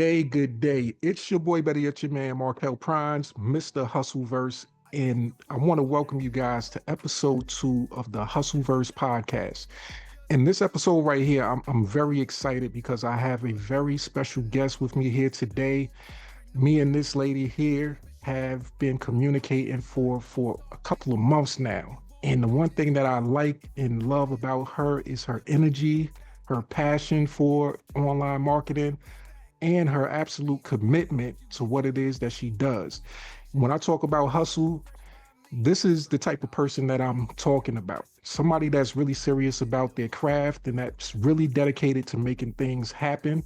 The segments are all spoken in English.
Good day. It's your boy, better yet, your man, Markel Prines, Mr. Hustleverse. And I want to welcome you guys to Ep.2 of the Hustleverse podcast. In this episode right here, I'm very excited because I have a very special guest with me here today. Me and this lady here have been communicating for a couple of months now. And the one thing that I like and love about her is her energy, her passion for online marketing, and her absolute commitment to what it is that she does. When I talk about hustle, this is the type of person that I'm talking about. Somebody that's really serious about their craft and that's really dedicated to making things happen.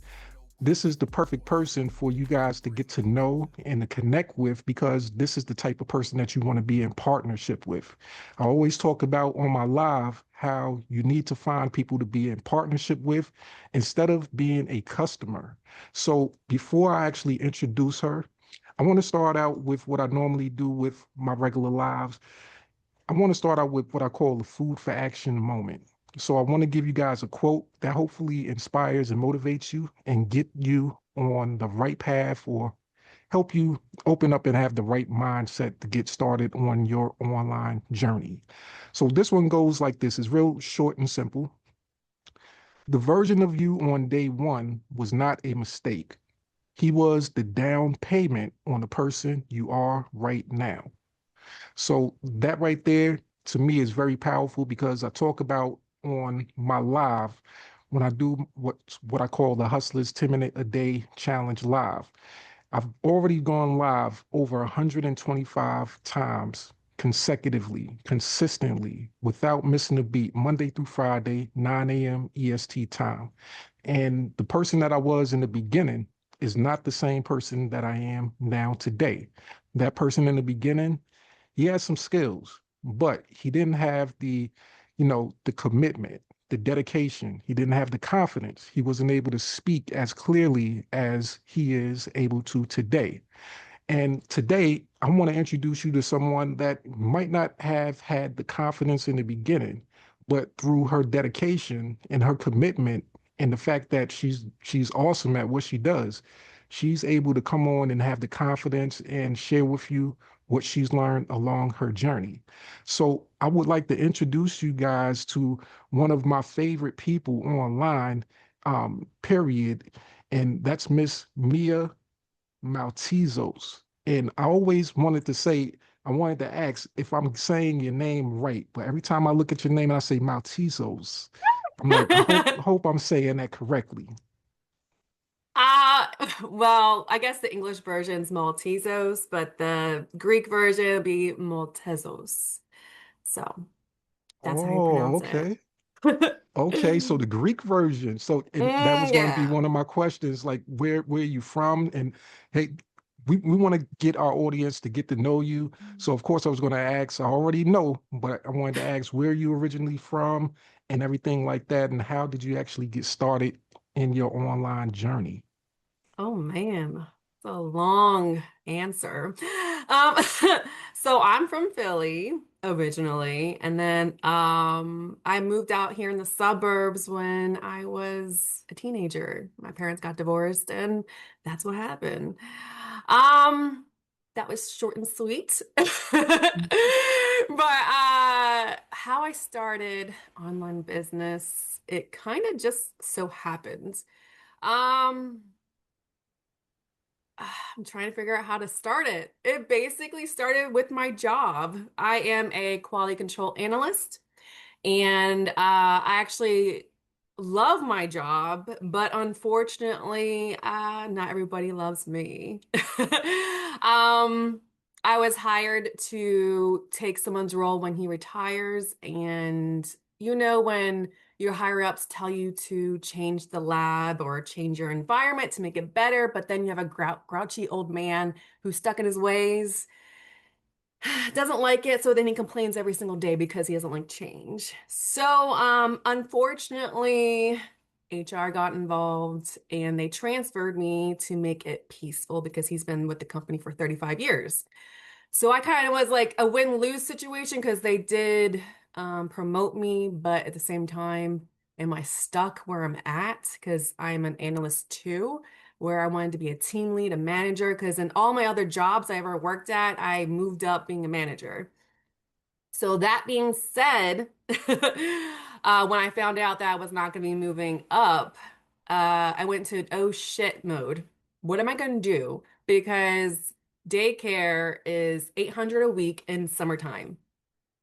This is the perfect person for you guys to get to know and to connect with, because this is the type of person that you want to be in partnership with. I always talk about on my live how you need to find people to be in partnership with instead of being a customer. So before I actually introduce her, I want to start out with what I normally do with my regular lives. I want to start out with what I call the food for action moment. So I want to give you guys a quote that hopefully inspires and motivates you and get you on the right path, or help you open up and have the right mindset to get started on your online journey. So this one goes like this. It's real short and simple. The version of you on day one was not a mistake. He was the down payment on the person you are right now. So that right there to me is very powerful, because I talk about on my live when I do what I call the Hustlers 10-minute a day challenge live. I've already gone live over 125 times consecutively, consistently, without missing a beat, Monday through Friday, 9 a.m. EST time. And the person that I was in the beginning is not the same person that I am now today. That person in the beginning, he had some skills, but he didn't have the commitment, the dedication. He didn't have the confidence. He wasn't able to speak as clearly as he is able to today. And today, I want to introduce you to someone that might not have had the confidence in the beginning, but through her dedication and her commitment and the fact that she's awesome at what she does, she's able to come on and have the confidence and share with you what she's learned along her journey. So I would like to introduce you guys to one of my favorite people online, period, and that's Miss Mia Maltezos. And I always wanted to say, I wanted to ask if I'm saying your name right, but every time I look at your name and I say Maltezos, I'm like, I hope I'm saying that correctly. Uh, well, I guess the English version's Maltezos, but the Greek version would be Maltezos. So that's how you Oh, pronounce it. okay. Okay, so the Greek version. So and that was going to be Yeah. one of my questions, like where are you from? And hey, we want to get our audience to get to know you. So of course I was going to ask, I already know, but I wanted to ask where you originally from and everything like that, and how did you actually get started in your online journey? Oh man, it's a long answer. Um, so I'm from Philly originally, and then I moved out here in the suburbs when I was a teenager. My parents got divorced, and that's what happened. Um, that was short and sweet. But how I started online business, it kind of just so happened. Um, I'm trying to figure out how to start it. It basically started with my job. I am a quality control analyst, and I actually love my job, but unfortunately, not everybody loves me. Um, I was hired to take someone's role when he retires, and when your higher ups tell you to change the lab or change your environment to make it better, but then you have a grouchy old man who's stuck in his ways, doesn't like it, so then he complains every single day because he doesn't like change. So, unfortunately, HR got involved and they transferred me to make it peaceful because he's been with the company for 35 years. So I kind of was like a win-lose situation because they did promote me, but at the same time, am I stuck where I'm at? Because I'm an analyst too. where I wanted to be a team lead, a manager, because in all my other jobs I ever worked at, I moved up being a manager. So that being said, when I found out that I was not going to be moving up, I went to oh shit mode. What am I going to do? Because daycare is 800 a week in summertime.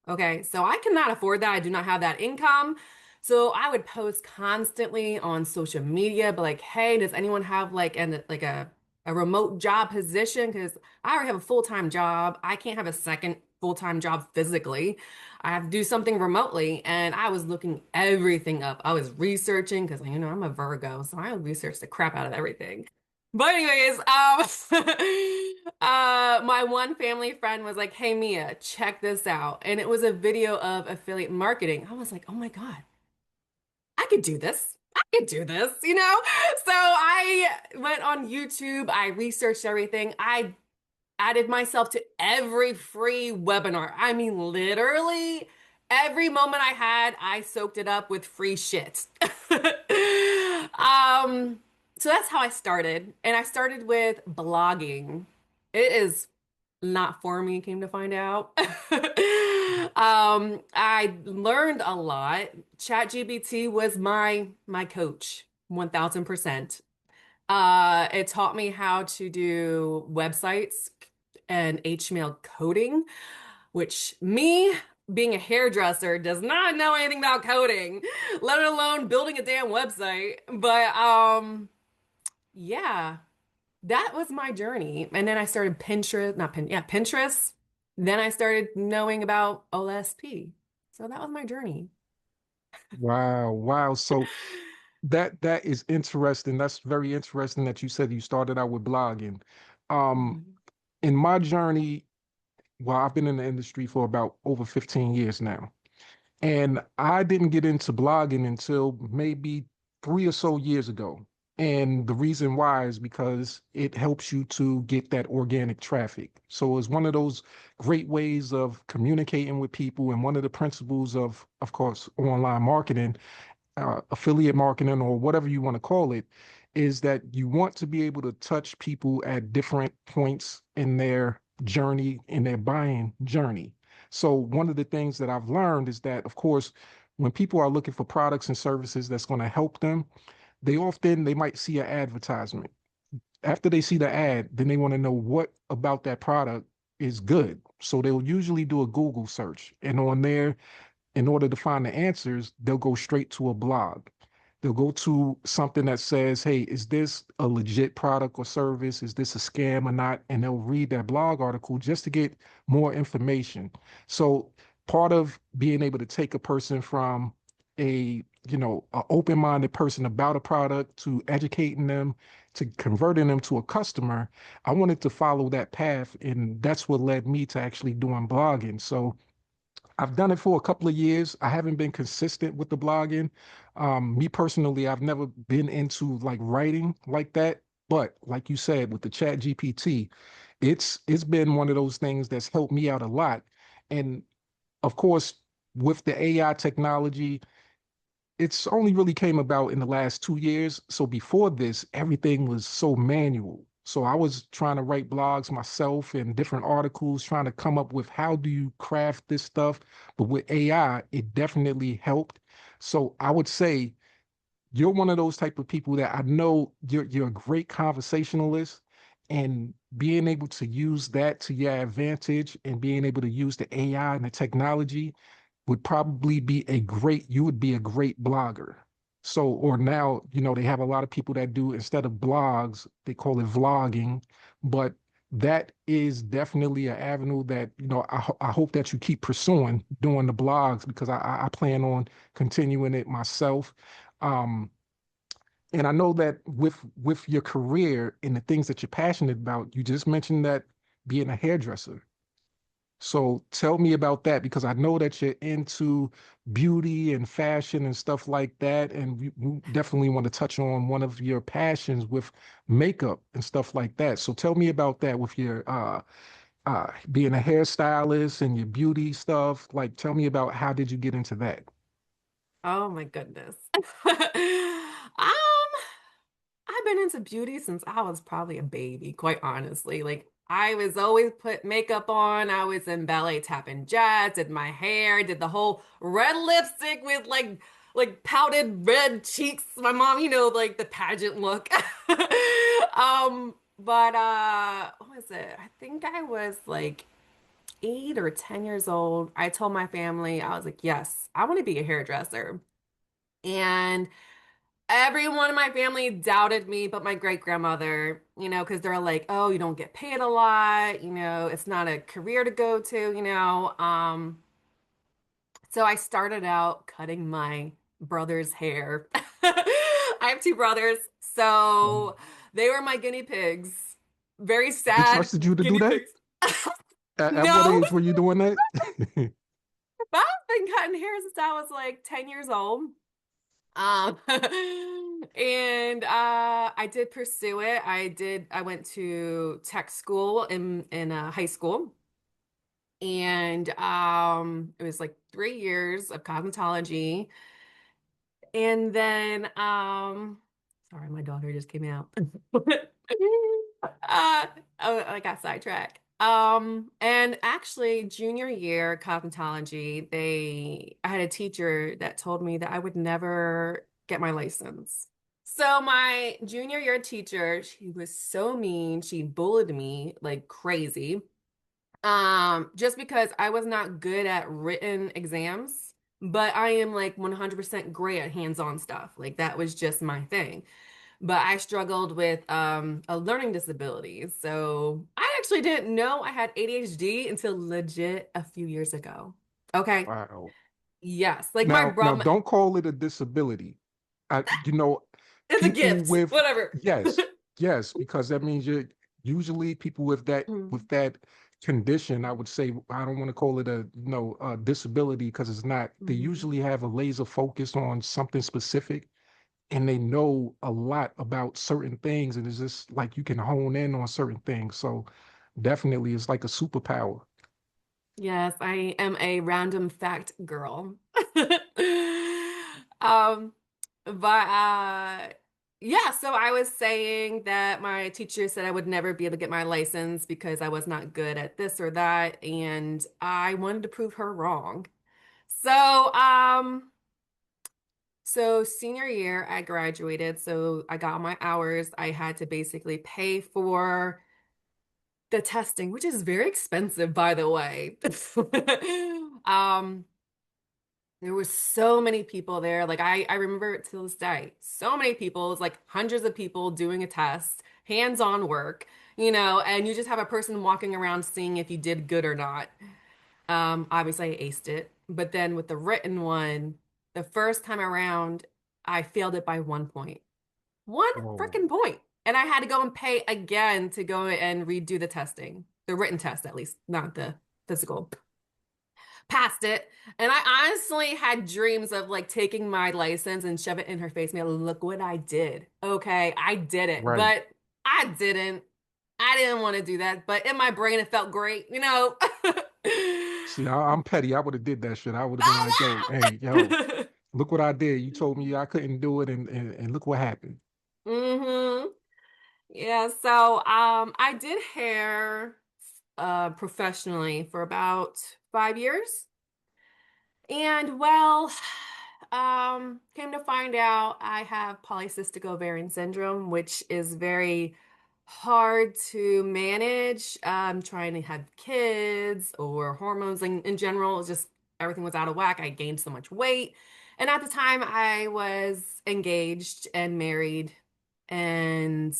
Okay, so I cannot afford that. I do not have that income. So I would post constantly on social media, but like, hey, does anyone have like a remote job position? Because I already have a full-time job. I can't have a second full-time job physically. I have to do something remotely. And I was looking everything up. I was researching because I'm a Virgo, so I research the crap out of everything. But anyways, my one family friend was like, "Hey Mia, check this out." And it was a video of affiliate marketing. I was like, "Oh my God, I could do this. I could do this, you know?" So I went on YouTube, I researched everything. I added myself to every free webinar. I mean, literally every moment I had, I soaked it up with free shit. Um, so that's how I started. And I started with blogging. It is not for me, came to find out. I learned a lot. ChatGPT was my coach, 1000%. It taught me how to do websites and HTML coding, which me being a hairdresser does not know anything about coding, let alone building a damn website. But yeah, that was my journey. And then I started Pinterest, not Pin, yeah, Pinterest. Then I started knowing about OSP. So that was my journey. Wow, wow. So that is interesting. That's very interesting that you said you started out with blogging. Um, Mhm. in my journey, well, I've been in the industry for about over 15 years now. And I didn't get into blogging until maybe 3 or so years ago. And the reason why is because it helps you to get that organic traffic. So it's one of those great ways of communicating with people. And one of the principles of course, online marketing, affiliate marketing, or whatever you want to call it, is that you want to be able to touch people at different points in their journey, in their buying journey. So one of the things that I've learned is that, of course, when people are looking for products and services that's going to help them, they might see an advertisement. After they see the ad, then they want to know what about that product is good. So they'll usually do a Google search, and on there, in order to find the answers, they'll go straight to a blog. They'll go to something that says, hey, is this a legit product or service? Is this a scam or not? And they'll read that blog article just to get more information. So part of being able to take a person from an open-minded person about a product to educating them to converting them to a customer, I wanted to follow that path. And that's what led me to actually doing blogging. So I've done it for a couple of years. I haven't been consistent with the blogging. Me personally, I've never been into like writing like that. But like you said, with the Chat GPT, it's been one of those things that's helped me out a lot. And of course, with the AI technology, it's only really came about in the last 2 years. So before this, everything was so manual. So I was trying to write blogs myself and different articles, trying to come up with how do you craft this stuff. But with AI, it definitely helped. So I would say you're one of those type of people that I know you're a great conversationalist, and being able to use that to your advantage and being able to use the AI and the technology would probably be you would be a great blogger. So, or now, they have a lot of people that do, instead of blogs, they call it vlogging, but that is definitely an avenue that, I hope that you keep pursuing doing the blogs, because I plan on continuing it myself. Um, and I know that with your career and the things that you're passionate about, you just mentioned that being a hairdresser. So tell me about that, because I know that you're into beauty and fashion and stuff like that. And we definitely want to touch on one of your passions with makeup and stuff like that. So tell me about that with your being a hairstylist and your beauty stuff. Like, tell me about how did you get into that? Oh my goodness. I've been into beauty since I was probably a baby, quite honestly. Like I was always put makeup on. I was in ballet tapping jazz, did my hair, did the whole red lipstick with like pouted red cheeks. My mom, like the pageant look. But what was it? I think I was like 8 or 10 years old. I told my family, I was like, yes, I want to be a hairdresser. And everyone in my family doubted me, but my great grandmother, because they're like, oh, you don't get paid a lot, it's not a career to go to, So I started out cutting my brother's hair. I have two brothers, so they were my guinea pigs. Very They sad trusted you to do guinea that? pigs. At what No, age were you doing that? I've been cutting hair since I was like 10 years old. Um, and I did pursue it. I went to tech school in high school, and it was like 3 years of cosmetology. And then sorry, my daughter just came out. Oh, I got sidetracked. And actually, junior year cosmetology, I had a teacher that told me that I would never get my license. So my junior year teacher, she was so mean. She bullied me like crazy. Just because I was not good at written exams, but I am like 100% great at hands-on stuff. Like that was just my thing. But I struggled with a learning disability. So I actually didn't know I had ADHD until legit a few years ago. Okay. Wow. Yes. Like my Now brother, don't call it a disability. I, you know, it's a people gift, with whatever. yes, yes, because that means you're usually people with that condition. I would say I don't want to call it a disability because it's not. They Mhm. usually have a laser focus on something specific, and they know a lot about certain things, and it's just like you can hone in on certain things. So definitely, it's like a superpower. Yes, I am a random fact girl. Um, but yeah, so I was saying that my teacher said I would never be able to get my license because I was not good at this or that, and I wanted to prove her wrong. So, so senior year I graduated, so I got my hours. I had to basically pay for the testing, which is very expensive, by the way. Um, there were so many people there. Like I remember it to this day. So many people, it was like hundreds of people doing a test, hands-on work, and you just have a person walking around seeing if you did good or not. Obviously I aced it. But then with the written one, the first time around, I failed it by 1 point. One Oh, freaking point. And I had to go and pay again to go and redo the testing, the written test at least, not the physical. Passed it. And I honestly had dreams of like taking my license and shove it in her face. Man, look what I did. Okay, I did it, right. but I didn't. I didn't want to do that, but in my brain it felt great. See, I'm petty. I would have did that shit. I would have been like, yo, Oh hey, yo, wow. look what I did. You told me I couldn't do it, and look what happened. hmm Yeah, so I did hair professionally for about 5 years. And well, came to find out I have polycystic ovarian syndrome, which is very hard to manage. Trying to have kids or hormones in general, it's just everything was out of whack. I gained so much weight. And at the time, I was engaged and married, and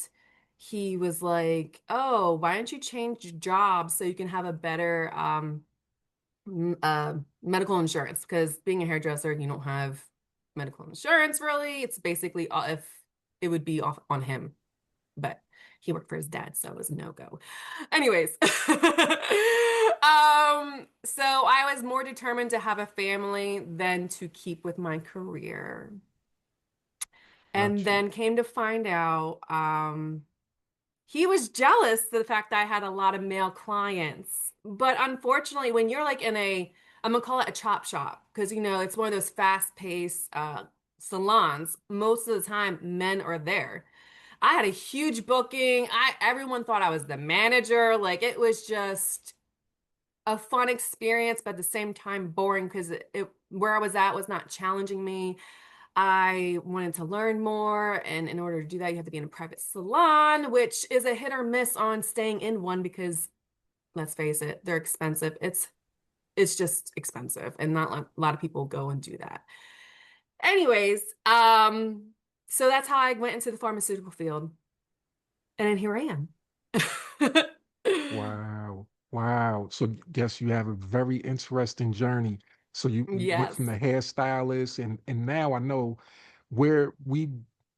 he was like, "Oh, why don't you change jobs so you can have a better medical insurance, because being a hairdresser, you don't have medical insurance really. It's basically if it would be off on him, but he worked for his dad, so it was a no-go. Anyways, so I was more determined to have a family than to keep with my career. And Got you. then came to find out, he was jealous of the fact that I had a lot of male clients. But unfortunately, when you're like I'm gonna call it a chop shop, because it's one of those fast-paced salons, most of the time men are there. I had a huge booking. Everyone thought I was the manager. Like it was just a fun experience, but at the same time boring because where I was at was not challenging me. I wanted to learn more, and in order to do that, you have to be in a private salon, which is a hit or miss on staying in one because let's face it, they're expensive. It's just expensive, and not a lot of people go and do that. Anyways, so that's how I went into the pharmaceutical field, and then here I am. Wow. Wow. So yes, you have a very interesting journey. So you went from Yes. the hairstylist and now I know where we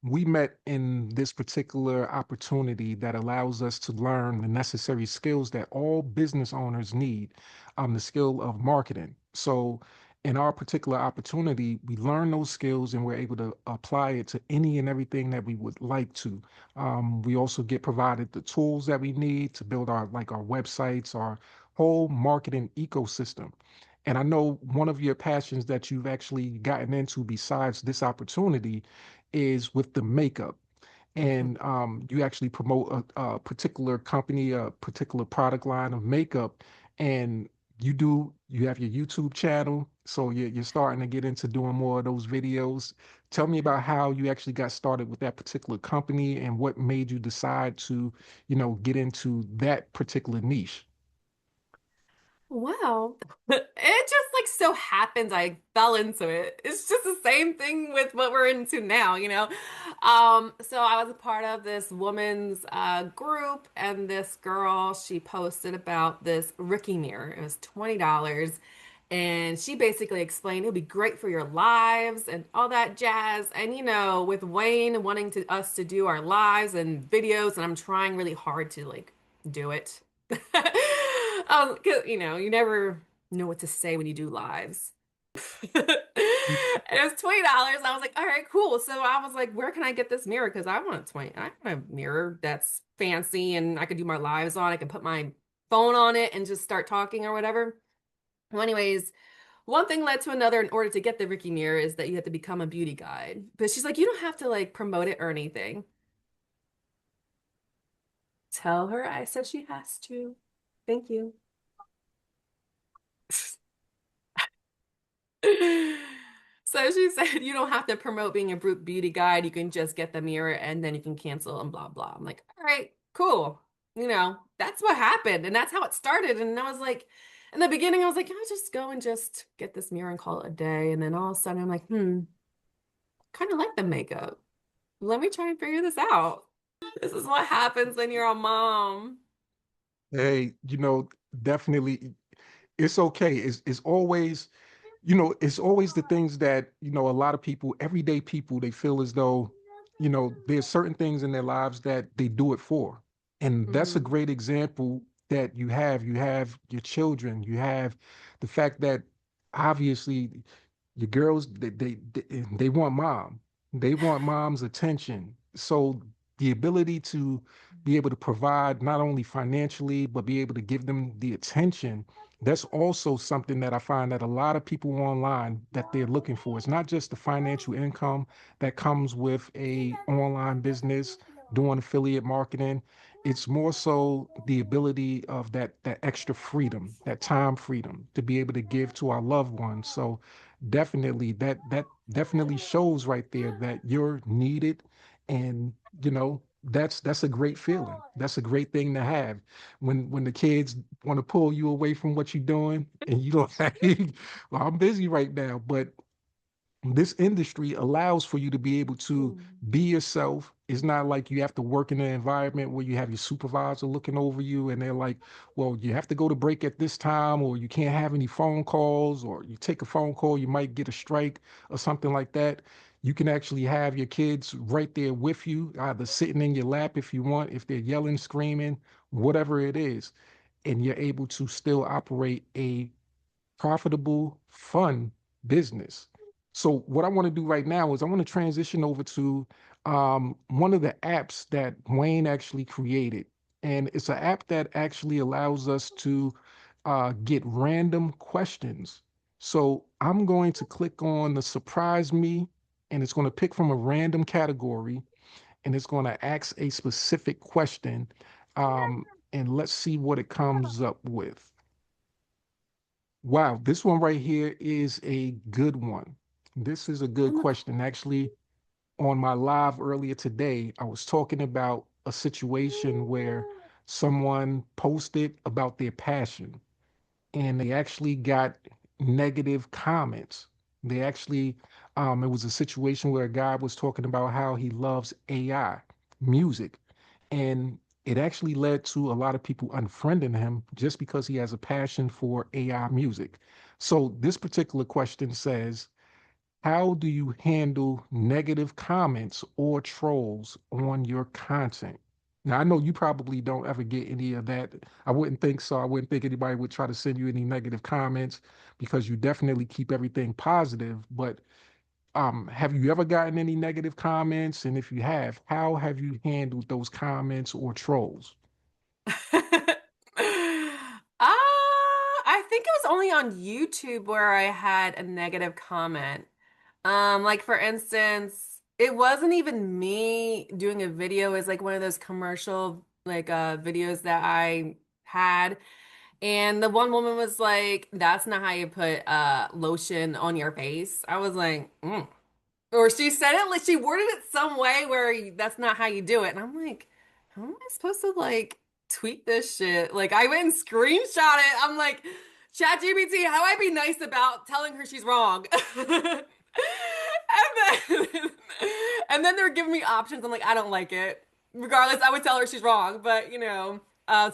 met in this particular opportunity that allows us to learn the necessary skills that all business owners need, the skill of marketing. So in our particular opportunity, we learn those skills and we're able to apply it to any and everything that we would like to. We also get provided the tools that we need to build our like our websites, our whole marketing ecosystem. And I know one of your passions that you've actually gotten into besides this opportunity is with the makeup. Mhm. And you actually promote a particular company, a particular product line of makeup, and you have your YouTube channel, so you're starting to get into doing more of those videos. Tell me about how you actually got started with that particular company and what made you decide to, get into that particular niche. Wow. It just like so happens I fell into it. It's just the same thing with what we're into now, you know? So I was a part of this woman's group, and this girl, she posted about this Ricky mirror. It was $20. And she basically explained it would be great for your lives and all that jazz. And with Wayne wanting us to do our lives and videos, and I'm trying really hard to like do it. 'Cause, you never know what to say when you do lives. And it was $20. I was like, all right, cool. So I was like, where can I get this mirror? Because I want a mirror that's fancy and I could do my lives on. I can put my phone on it and just start talking or whatever. Well, anyways, one thing led to another. In order to get the Ricky mirror is that you have to become a beauty guide. But she's like, you don't have to like promote it or anything. Tell her I said she has to. Thank you. So she said, you don't have to promote being a beauty guide. You can just get the mirror and then you can cancel and blah, blah. I'm like, all right, cool. That's what happened. And that's how it started. And I was like, in the beginning, I was like, I'll just go and just get this mirror and call it a day. And then all of a sudden, I'm like, kind of like the makeup. Let me try and figure this out. This is what happens when you're a mom. Hey, definitely it's okay. It's always, it's always the things that, a lot of people, everyday people, they feel as though, there's certain things in their lives that they do it for. And that's a Mm-hmm. great example that you have. You have your children, you have the fact that obviously your girls, they want mom. They want mom's attention. So the ability to be able to provide not only financially, but be able to give them the attention, that's also something that I find that a lot of people online that they're looking for. It's not just the financial income that comes with a online business, doing affiliate marketing. It's more so the ability of that extra freedom, that time freedom to be able to give to our loved ones. So definitely that definitely shows right there that you're needed, and that's a great feeling. That's a great thing to have when the kids want to pull you away from what you're doing and you don't have, well, I'm busy right now, but this industry allows for you to be able to be yourself. It's not like you have to work in an environment where you have your supervisor looking over you and they're like, well, you have to go to break at this time, or you can't have any phone calls, or you take a phone call, you might get a strike or something like that. You can actually have your kids right there with you, either sitting in your lap if you want, if they're yelling, screaming, whatever it is. And you're able to still operate a profitable, fun business. So what I want to do right now is I want to transition over to one of the apps that Wayne actually created. And it's an app that actually allows us to get random questions. So I'm going to click on the surprise me, and it's going to pick from a random category. and it's going to ask a specific question. And let's see what it comes up with. Wow, this one right here is a good one. This is a good question. Actually, on my live earlier today, I was talking about a situation where someone posted about their passion and they actually got negative comments. They actually, it was a situation where a guy was talking about how he loves AI music, and it actually led to a lot of people unfriending him just because he has a passion for AI music. So this particular question says, how do you handle negative comments or trolls on your content? Now, I know you probably don't ever get any of that. I wouldn't think so. I wouldn't think anybody would try to send you any negative comments because you definitely keep everything positive. But have you ever gotten any negative comments? And if you have, how have you handled those comments or trolls? I think it was only on YouTube where I had a negative comment. Like for instance, it wasn't even me doing a video. It's like one of those commercial videos that I had. And the one woman was like, "That's not how you put lotion on your face." I was like, mm. Or she said it like she worded it some way where that's not how you do it. And I'm like, how am I supposed to like tweet this shit? Like I went and screenshot it. I'm like, ChatGPT, how do I be nice about telling her she's wrong? And then and then they're giving me options. I'm like, I don't like it. Regardless, I would tell her she's wrong, but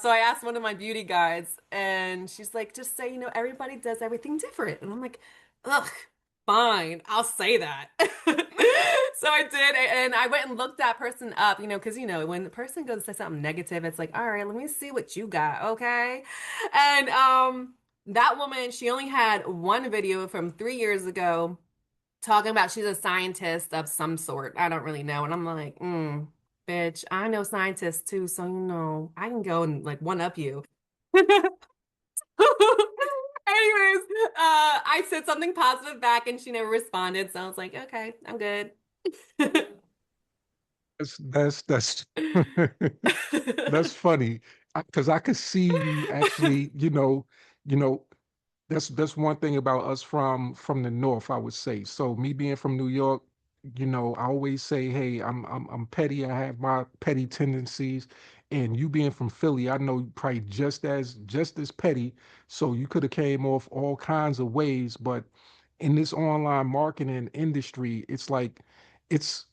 so I asked one of my beauty guides, and she's like, just say, everybody does everything different. And I'm like, ugh, fine, I'll say that. So I did, and I went and looked that person up, because when the person goes to say something negative, it's like, all right, let me see what you got, okay? And that woman, she only had one video from 3 years ago talking about she's a scientist of some sort. I don't really know. And I'm like, bitch, I know scientists too, so I can go and like one up you. Anyways, I said something positive back and she never responded. So I was like, okay, I'm good. That's that's funny because I could see you actually, you know, that's one thing about us from the north, I would say. So me being from New York, I always say, hey, I'm petty. I have my petty tendencies, and you being from Philly, I know you probably just as petty. So you could have came off all kinds of ways, but in this online marketing industry, it's like it's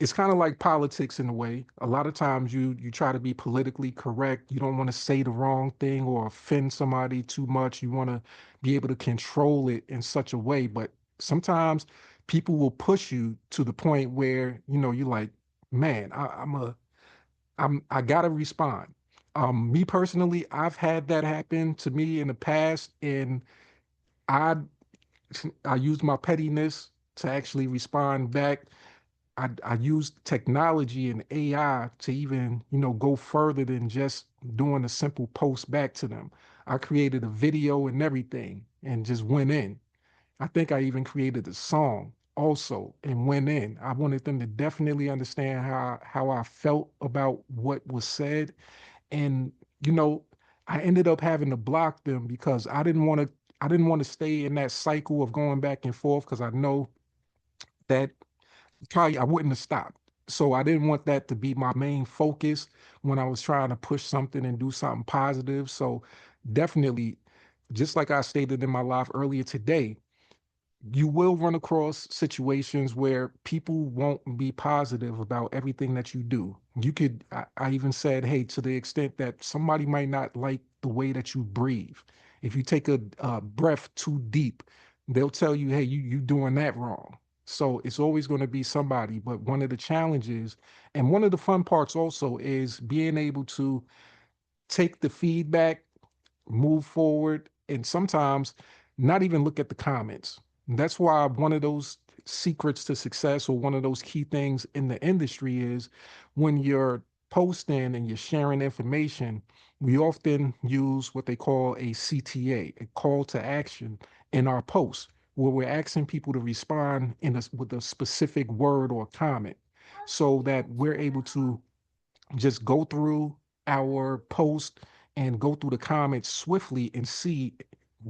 it's kind of like politics in a way. A lot of times you try to be politically correct. You don't want to say the wrong thing or offend somebody too much. You want to be able to control it in such a way, but sometimes people will push you to the point where, you're like, man, I gotta respond. Me personally, I've had that happen to me in the past, and I I used my pettiness to actually respond back. I used technology and AI to even, go further than just doing a simple post back to them. I created a video and everything and just went in. I think I even created a song also and went in. I wanted them to definitely understand how I felt about what was said. And, you know, I ended up having to block them because I didn't want to stay in that cycle of going back and forth because I know that probably I wouldn't have stopped. So I didn't want that to be my main focus when I was trying to push something and do something positive. So definitely, just like I stated in my live earlier today, you will run across situations where people won't be positive about everything that you do. I even said, hey, to the extent that somebody might not like the way that you breathe. If you take a breath too deep, they'll tell you, hey, you doing that wrong. So it's always going to be somebody. But one of the challenges and one of the fun parts also is being able to take the feedback, move forward, and sometimes not even look at the comments. That's why one of those secrets to success or one of those key things in the industry is when you're posting and you're sharing information, we often use what they call a CTA, a call to action in our posts, where we're asking people to respond with a specific word or comment. so that we're able to just go through our post and go through the comments swiftly and see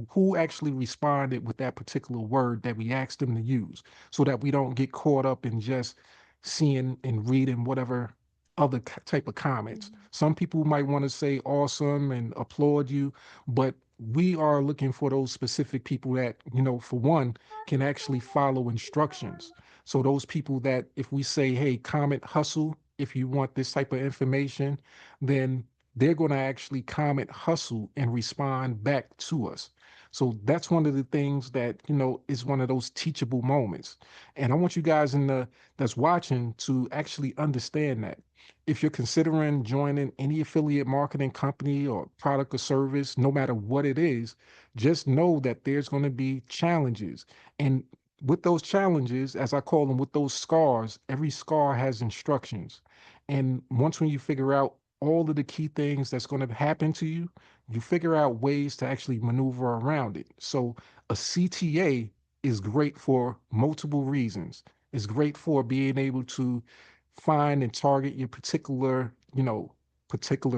who actually responded with that particular word that we asked them to use, so that we don't get caught up in just seeing and reading whatever other type of comments. Mhm. Some people might want to say awesome and applaud you, but we are looking for those specific people that, for one, can actually follow instructions. So those people that if we say, hey, comment hustle if you want this type of information, then they're going to actually comment hustle and respond back to us. So that's one of the things that, is one of those teachable moments. And I want you guys in the that's watching to actually understand that. If you're considering joining any affiliate marketing company or product or service, no matter what it is, just know that there's going to be challenges. And with those challenges, as I call them, with those scars, every scar has instructions. And once when you figure out all of the key things that's going to happen to you, you figure out ways to actually maneuver around it. So a CTA is great for multiple reasons. It's great for being able to find and target your particular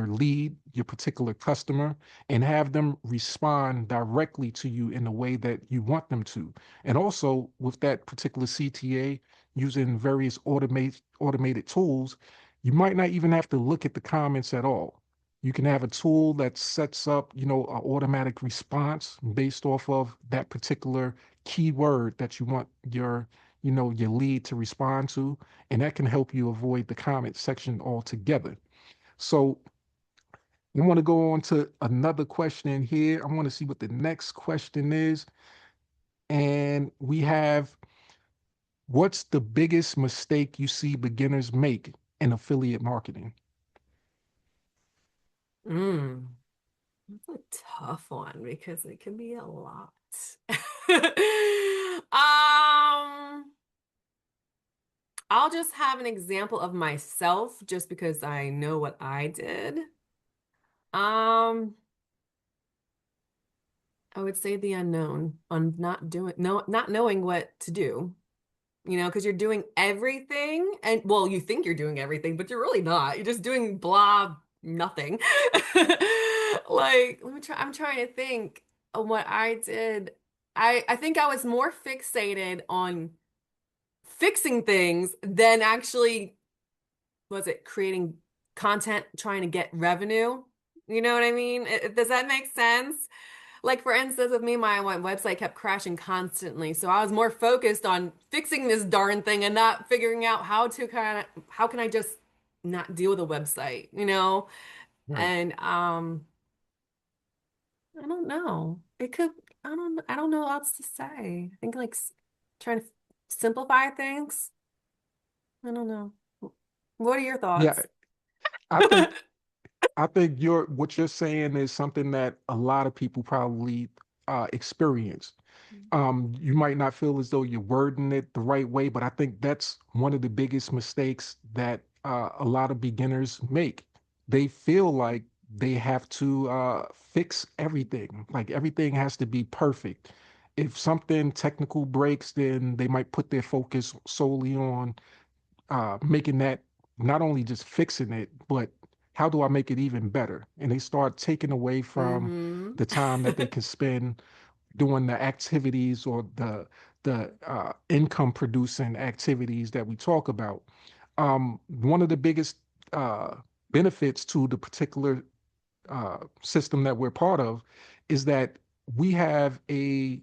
lead, your particular customer, and have them respond directly to you in the way that you want them to. And also with that particular CTA, using various automated tools, you might not even have to look at the comments at all. You can have a tool that sets up, an automatic response based off of that particular keyword that you want your lead to respond to, and that can help you avoid the comment section altogether. So I want to go on to another question here. I want to see what the next question is. And we have, what's the biggest mistake you see beginners make in affiliate marketing? Mm, that's a tough one because it can be a lot. I'll just have an example of myself just because I know what I did. Um, I would say the unknown on not knowing what to do, because you're doing everything and well, you think you're doing everything, but you're really not. You're just doing blah nothing. Like, I'm trying to think of what I did. I think I was more fixated on fixing things than actually was it creating content trying to get revenue? You know what I mean? Does that make sense? Like for instance, with me, my website kept crashing constantly. So I was more focused on fixing this darn thing and not figuring out how can I just not deal with a website? Right. And I don't know. I don't know what else to say. I think like trying to simplify things. I don't know. What are your Yeah, thoughts? I think I think what you're saying is something that a lot of people probably experience. You might not feel as though you're wording it the right way, but I think that's one of the biggest mistakes that a lot of beginners make. They feel like they have to fix everything, like everything has to be perfect. If something technical breaks, then they might put their focus solely on making that, not only just fixing it, but how do I make it even better? And they start taking away from Mm-hmm. the time that they can spend doing the activities or the income producing activities that we talk about. One of the biggest uh, benefits to the particular system that we're part of is that we have a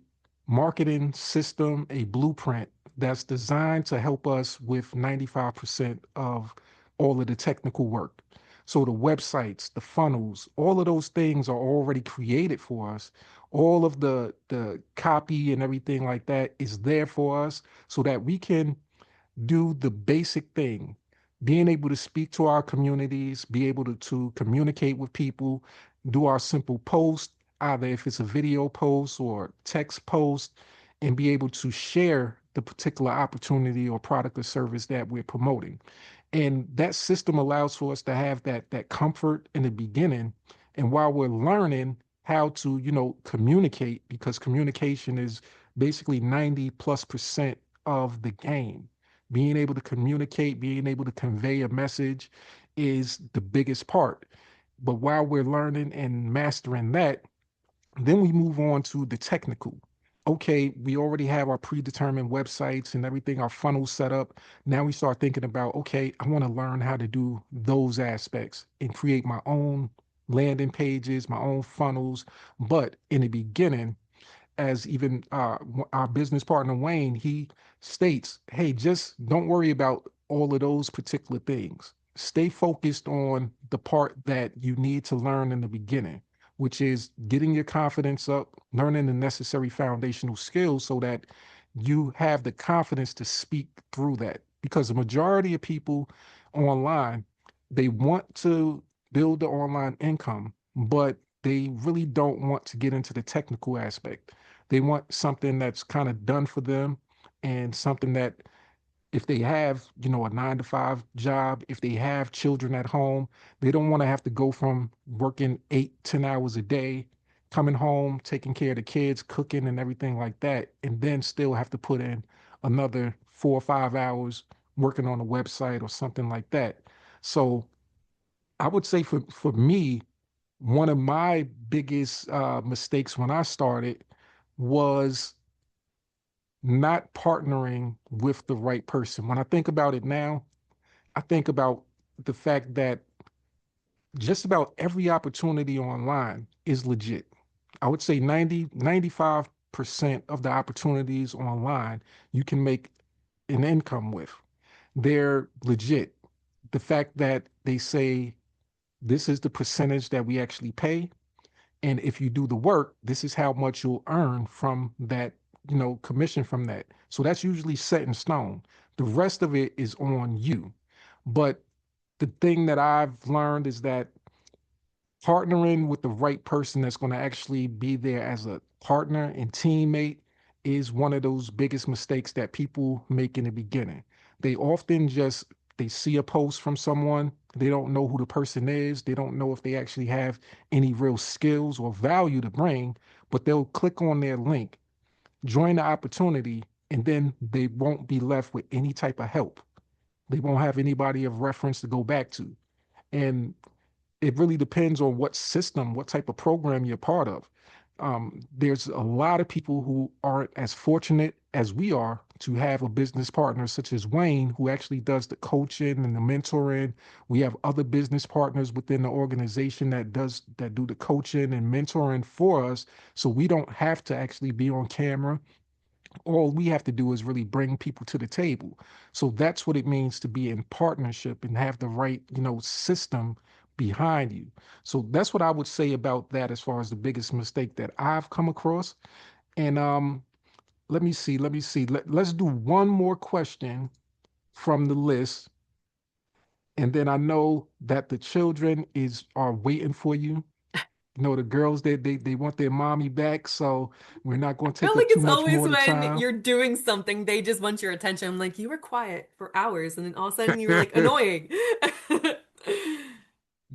marketing system, a blueprint that's designed to help us with 95% of all of the technical work. So the websites, the funnels, all of those things are already created for us. All of the copy and everything like that is there for us so that we can do the basic thing, being able to speak to our communities, be able to communicate with people, do our simple post, either if it's a video post or text post, and be able to share the particular opportunity or product or service that we're promoting. And that system allows for us to have that comfort in the beginning. And while we're learning how to, communicate, because communication is basically 90+% of the game, being able to communicate, being able to convey a message is the biggest part. But while we're learning and mastering that, then we move on to the technical. Okay, we already have our predetermined websites and everything, our funnels set up. Now we start thinking about, okay, I want to learn how to do those aspects and create my own landing pages, my own funnels. But in the beginning, as even our business partner Wayne, he states, "Hey, just don't worry about all of those particular things. Stay focused on the part that you need to learn in the beginning, which is getting your confidence up, learning the necessary foundational skills so that you have the confidence to speak through that. Because the majority of people online, they want to build the online income, but they really don't want to get into the technical aspect. They want something that's kind of done for them and something that if they have, a 9 to 5 job, if they have children at home, they don't want to have to go from working 8, 10 hours a day, coming home, taking care of the kids, cooking and everything like that, and then still have to put in another 4 or 5 hours working on a website or something like that. So I would say for me, one of my biggest mistakes when I started was not partnering with the right person. When I think about it now, I think about the fact that just about every opportunity online is legit. I would say 95% of the opportunities online you can make an income with. They're legit. The fact that they say this is the percentage that we actually pay, and if you do the work, this is how much you'll earn from that, commission from that. So that's usually set in stone. The rest of it is on you. But the thing that I've learned is that partnering with the right person that's going to actually be there as a partner and teammate is one of those biggest mistakes that people make in the beginning. They often just they see a post from someone, they don't know who the person is, they don't know if they actually have any real skills or value to bring, but they'll click on their link, join the opportunity, and then they won't be left with any type of help. They won't have anybody of reference to go back to. And it really depends on what system, what type of program you're part of. There's a lot of people who aren't as fortunate as we are to have a business partner such as Wayne, who actually does the coaching and the mentoring. We have other business partners within the organization that do the coaching and mentoring for us, so we don't have to actually be on camera. All we have to do is really bring people to the table. So that's what it means to be in partnership and have the right, system behind you. So that's what I would say about that as far as the biggest mistake that I've come across. And let me see. Let's do one more question from the list. And then I know that the children are waiting for you. The girls they want their mommy back, so we're not going to I feel take like up too it's much always more of the when time. you're doing something, they just want your attention. I'm like, you were quiet for hours, and then all of a sudden you were like annoying.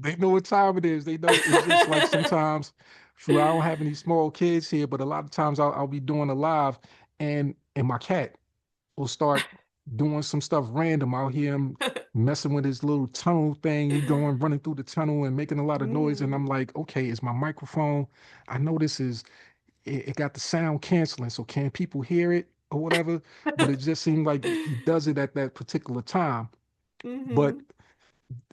They know what time it is. They know it's just like sometimes, shoot, I don't have any small kids here, but a lot of times I'll be doing a live and my cat will start doing some stuff random. I'll hear him messing with his little tunnel thing. He going running through the tunnel and making a lot of noise. And Mm. I'm like, okay, is my microphone? I know it got the sound canceling, so can people hear it or whatever? But it just seemed like he does it at that particular time. But Hmm.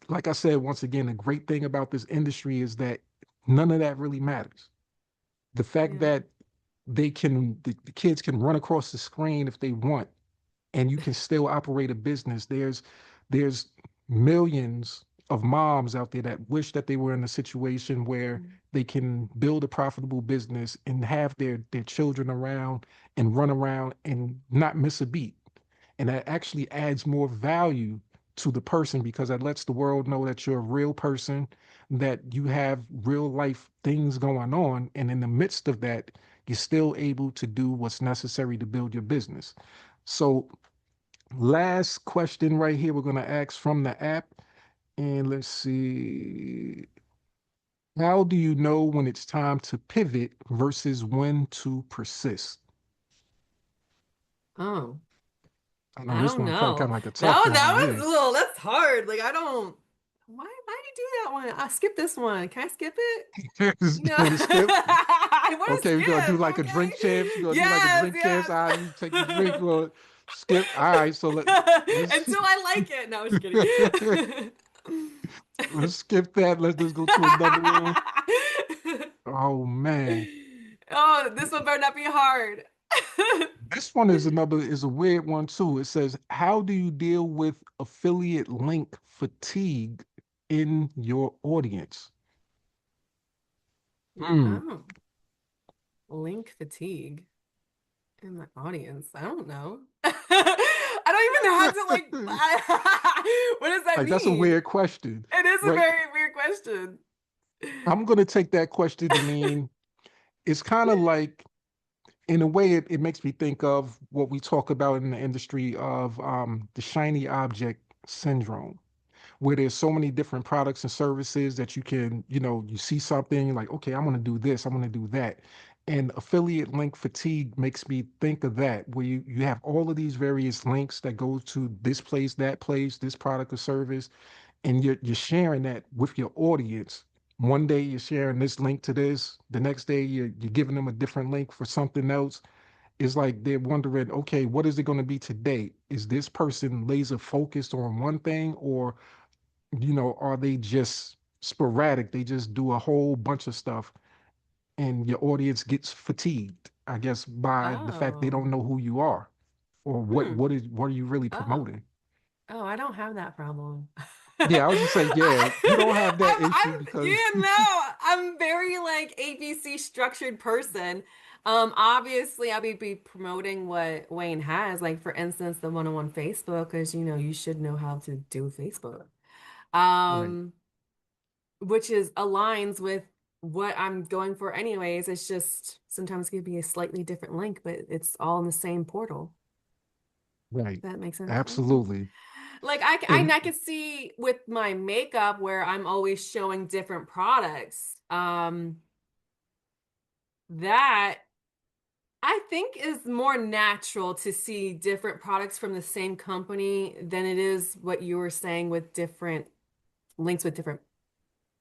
like I said, once again, the great thing about this industry is that none of that really matters. The fact Yeah. that the kids can run across the screen if they want, and you can still operate a business. There's millions of moms out there that wish that they were in a situation where they can build a profitable business and have their children around and run around and not miss a beat. And that actually adds more value to the person because that lets the world know that you're a real person, that you have real life things going on. And in the midst of that, you're still able to do what's necessary to build your business. So, last question right here, we're going to ask from the app. And let's see. How do you know when it's time to pivot versus when to persist? Oh. I know I this don't one kind know. of like a That tough one, one. that Yeah. was a little, that's hard. Like I don't, why did you do that one? I skip this one. Can I skip it? You You know, want to skip? I want to Okay, we're gonna do skip. like a drink champs. We're Okay. gonna do like a Yes, drink champs. All right, you take your drink yes. or skip. All right, so let's Until I like it. No, I'm just kidding. let's skip that. Let's just go to another one. Oh man. Oh, this one better not be hard. This one is a weird one too. It says, how do you deal with affiliate link fatigue in your audience? Hmm. Oh, link fatigue in my audience. I don't know. I don't even know how to like. What does that Like that's a mean? weird question, It is a right? very weird question. I'm gonna take that question to mean it's kind of like, in a way, it makes me think of what we talk about in the industry of the shiny object syndrome, where there's so many different products and services that you can, you see something, you're like, okay, I'm going to do this, I'm going to do that. And affiliate link fatigue makes me think of that, where you have all of these various links that go to this place, this product or service, and you're sharing that with your audience. One day you're sharing this link to this, the next day you're giving them a different link for something else. It's like they're wondering, okay, what is it going to be today? Is this person laser focused on one thing, or are they just sporadic? They just do a whole bunch of stuff, and your audience gets fatigued, I guess, by the fact they Oh, don't know who you are, or hmm. what are you really Oh, promoting? oh, I don't have that problem. Yeah, I was just saying, yeah, you don't have that issue because You know, I'm very like ABC structured person. Obviously, I'll be promoting what Wayne has. Like, for instance, the one-on-one Facebook, because you should know how to do Facebook. right, Um, which is aligns with what I'm going for anyways. It's just sometimes it could be a slightly different link, but it's all in the same portal. right, That makes sense. Okay. absolutely. Like And I could see with my makeup where I'm always showing different products. That I think is more natural to see different products from the same company than it is what you were saying with different links with different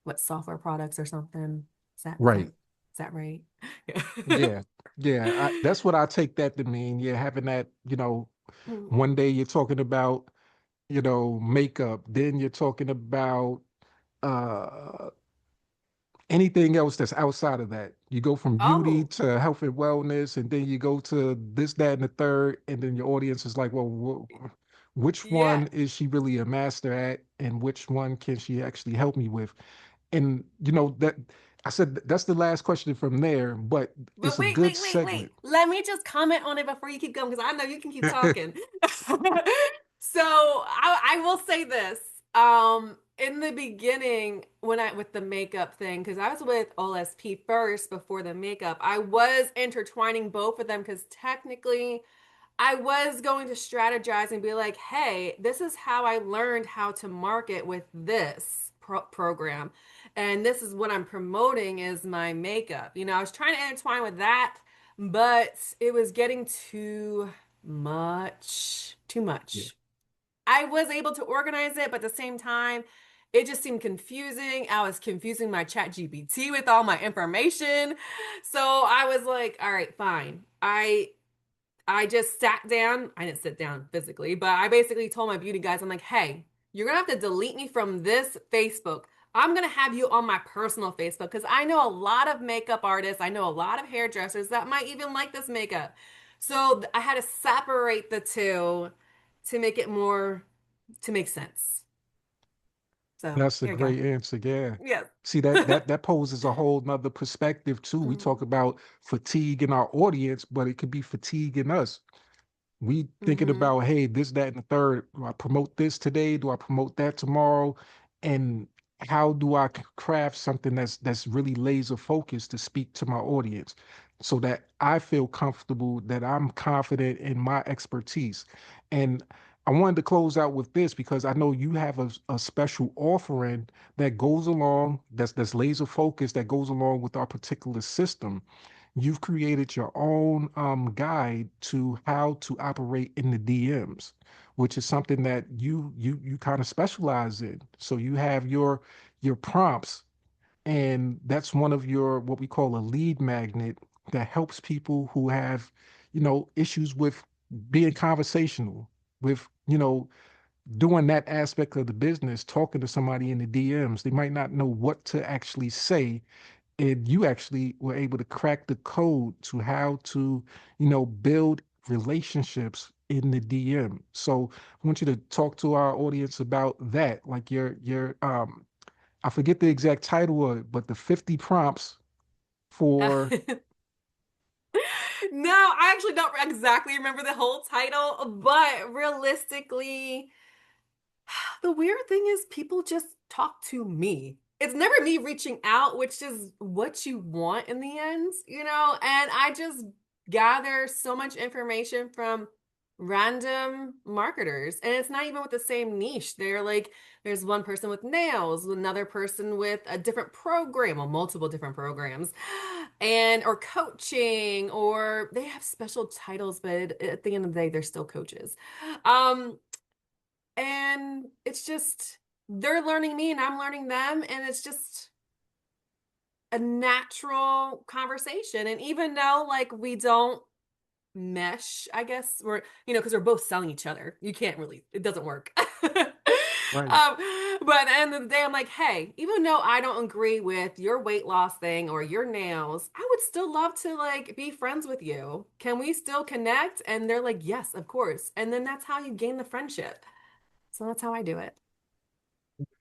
what software products or something. Is that is that right, is that right? yeah, yeah, that's what I take that to mean. Yeah, having that, Yeah. one day you're talking about, makeup, then you're talking about uh anything else that's outside of that. You go from beauty Oh, to health and wellness, and then you go to this, that, and the third, and then your audience is like, well, which yeah. one is she really a master at, and which one can she actually help me with? And that I said that's the last question from there, but But it's a wait, good wait, wait, wait. segment. Let me just comment on it before you keep going because I know you can keep talking. So I will say this. In the beginning, when I with the makeup thing, because I was with OSP first before the makeup, I was intertwining both of them because technically I was going to strategize and be like, hey, this is how I learned how to market with this program. And this is what I'm promoting is my makeup. I was trying to intertwine with that, but it was getting too much. Too Yeah, much. I was able to organize it, but at the same time, it just seemed confusing. I was confusing my ChatGPT with all my information. So I was like, all right, fine. I just sat down. I didn't sit down physically, but I basically told my beauty guys, I'm like, hey, you're gonna have to delete me from this Facebook. I'm gonna have you on my personal Facebook because I know a lot of makeup artists. I know a lot of hairdressers that might even like this makeup. So I had to separate the two to make it more to make sense. So that's a here we go. great answer. Yeah. Yes. See that poses a whole nother perspective too. We talk about fatigue in our audience, but it could be fatigue in us. We thinking Mm-hmm. about, hey, this, that, and the third. Do I promote this today? Do I promote that tomorrow? And how do I craft something that's really laser focused to speak to my audience so that I feel comfortable, that I'm confident in my expertise. And I wanted to close out with this because I know you have a special offering that goes along, that's laser focused, that goes along with our particular system. you've created your own guide to how to operate in the DMs, which is something that you kind of specialize in. So you have your prompts, and that's one of your what we call a lead magnet that helps people who have, issues with being conversational, with, doing that aspect of the business, talking to somebody in the DMs. They might not know what to actually say, and you actually were able to crack the code to how to, build relationships in the DM. So I want you to talk to our audience about that, like your I forget the exact title of it, but the 50 prompts for. No, I actually don't exactly remember the whole title, but realistically, the weird thing is people just talk to me. It's never me reaching out, which is what you want in the end, and I just gather so much information from random marketers. And it's not even with the same niche. They're like, there's one person with nails, another person with a different program, or multiple different programs, and or coaching, or they have special titles, but at the end of the day, they're still coaches. Um, and it's just they're learning me and I'm learning them, and it's just a natural conversation. And even though like we don't mesh, I guess we're, because we're both selling each other, you can't really, it doesn't work. Right. But at the end of the day, I'm like, hey, even though I don't agree with your weight loss thing or your nails, I would still love to like be friends with you. Can we still connect? And they're like, yes, of course. And then that's how you gain the friendship. So that's how I do it.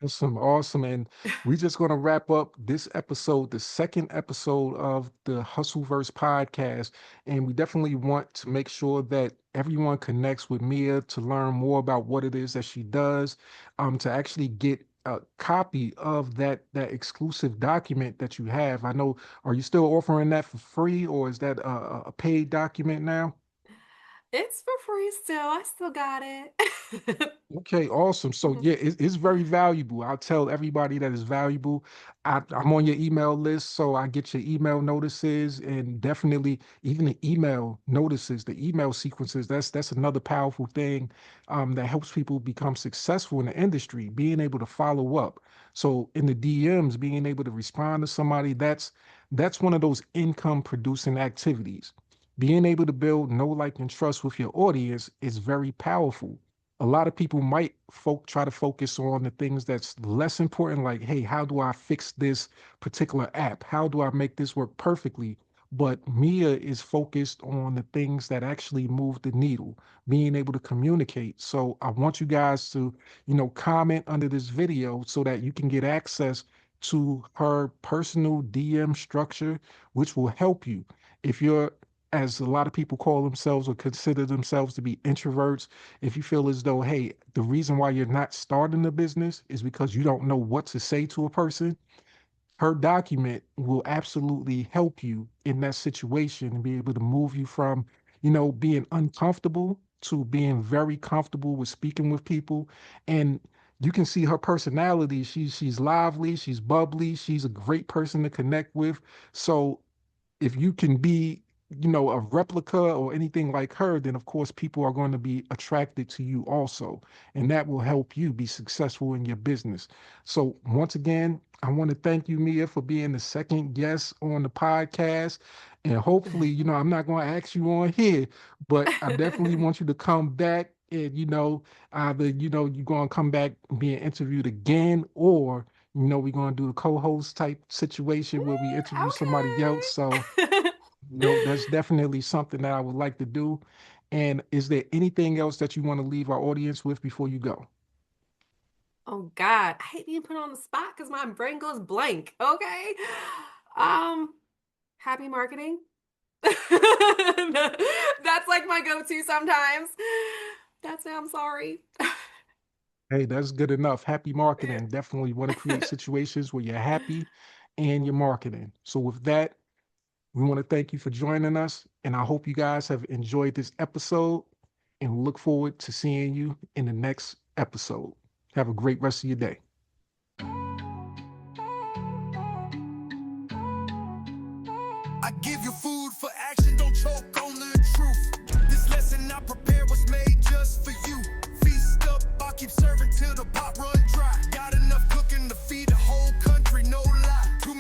Awesome, awesome. And we're just going to wrap up this episode, the second episode of the Hustleverse podcast. And we definitely want to make sure that everyone connects with Mia to learn more about what it is that she does, to actually get a copy of that exclusive document that you have. I know, are you still offering that for free, or is that a paid document now? It's for free still. I still got it. Okay, awesome. So yeah, it's very valuable. I'll tell everybody that it's valuable. I'm on your email list, so I get your email notices, and definitely even the email notices, the email sequences. That's another powerful thing that helps people become successful in the industry. Being able to follow up. So in the DMs, being able to respond to somebody, that's one of those income producing activities. Being able to build know, like, and trust with your audience is very powerful. A lot of people might try to focus on the things that's less important, like, hey, how do I fix this particular app? How do I make this work perfectly? But Mia is focused on the things that actually move the needle, being able to communicate. So I want you guys to, comment under this video so that you can get access to her personal DM structure, which will help you. If you're, as a lot of people call themselves or consider themselves to be introverts, if you feel as though, hey, the reason why you're not starting a business is because you don't know what to say to a person, her document will absolutely help you in that situation and be able to move you from, being uncomfortable to being very comfortable with speaking with people. And you can see her personality. She's lively, she's bubbly, she's a great person to connect with. So if you can be, a replica or anything like her, then of course people are going to be attracted to you also. And that will help you be successful in your business. So once again, I want to thank you, Mia, for being the second guest on the podcast. And hopefully, I'm not going to ask you on here, but I definitely want you to come back and, either, you're going to come back being interviewed again, or we're going to do a co-host type situation where we interview somebody else. So, Okay. that's definitely something that I would like to do. And is there anything else that you want to leave our audience with before you go? Oh God, I hate being put on the spot because my brain goes blank. Okay. Um, happy marketing. That's like my go-to sometimes. That's it. I'm sorry. Hey, that's good enough. Happy marketing. Definitely want to create situations where you're happy and you're marketing. So with that, we want to thank you for joining us. And I hope you guys have enjoyed this episode and look forward to seeing you in the next episode. Have a great rest of your day. I give you food keep serving till the pot run dry.